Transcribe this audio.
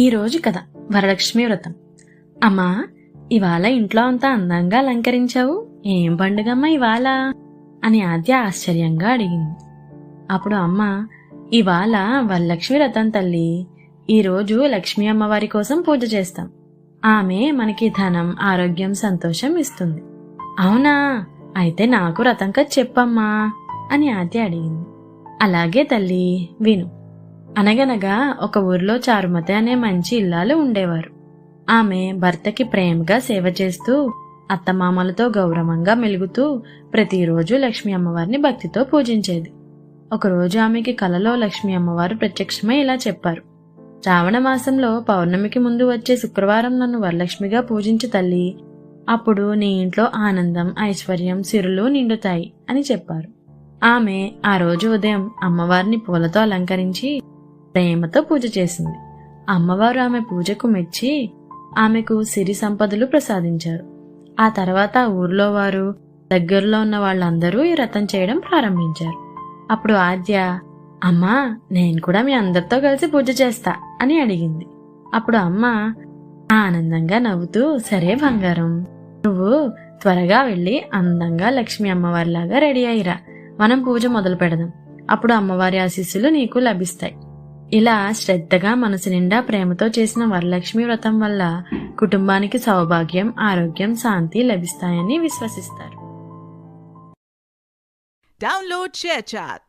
ఈరోజు కథ వరలక్ష్మి వ్రతం. అమ్మా, ఇవాళ ఇంట్లో అంతా అందంగా అలంకరించావు, ఏం పండుగమ్మా ఇవాళ అని ఆద్య ఆశ్చర్యంగా అడిగింది. అప్పుడు అమ్మ, ఇవాళ వరలక్ష్మి వ్రతం తల్లి. ఈరోజు లక్ష్మీ అమ్మవారి కోసం పూజ చేస్తాం. ఆమె మనకి ధనం, ఆరోగ్యం, సంతోషం ఇస్తుంది. అవునా, అయితే నాకు వ్రతం కథ చెప్పమ్మా అని ఆద్య అడిగింది. అలాగే తల్లి, విను. అనగనగా ఒక ఊర్లో చారుమతి అనే మంచి ఇల్లాలు ఉండేవారు. ఆమె భర్తకి ప్రేమగా సేవ చేస్తూ, అత్తమామలతో గౌరవంగా మెలుగుతూ ప్రతిరోజు లక్ష్మీ అమ్మవారిని భక్తితో పూజించేది. ఒకరోజు ఆమెకి కలలో లక్ష్మీ అమ్మవారు ప్రత్యక్షమై ఇలా చెప్పారు: శ్రావణ మాసంలో పౌర్ణమికి ముందు వచ్చే శుక్రవారం నన్ను వరలక్ష్మిగా పూజించు తల్లి. అప్పుడు నీ ఇంట్లో ఆనందం, ఐశ్వర్యం, సిరులు నిండుతాయి అని చెప్పారు. ఆమె ఆ రోజు ఉదయం అమ్మవారిని పూలతో అలంకరించి ప్రేమతో పూజ చేసింది. అమ్మవారు ఆమె పూజకు మెచ్చి ఆమెకు సిరి సంపదలు ప్రసాదించారు. ఆ తర్వాత ఊర్లో వారు, దగ్గరలో ఉన్న వాళ్ళందరూ ఈ వ్రతం చేయడం ప్రారంభించారు. అప్పుడు ఆద్య, అమ్మా, నేను కూడా మీ అందరితో కలిసి పూజ చేస్తా అని అడిగింది. అప్పుడు అమ్మ ఆనందంగా నవ్వుతూ, సరే బంగారం, నువ్వు త్వరగా వెళ్ళి అందంగా లక్ష్మీ అమ్మవారిలాగా రెడీ అయ్యిరా, మనం పూజ మొదలు పెడదాం. అప్పుడు అమ్మవారి ఆశీస్సులు నీకు లభిస్తాయి. ఇలా శ్రద్ధగా మనసు నిండా ప్రేమతో చేసిన వరలక్ష్మి వ్రతం వల్ల కుటుంబానికి సౌభాగ్యం, ఆరోగ్యం, శాంతి లభిస్తాయని విశ్వసిస్తారు. Download ShareChat.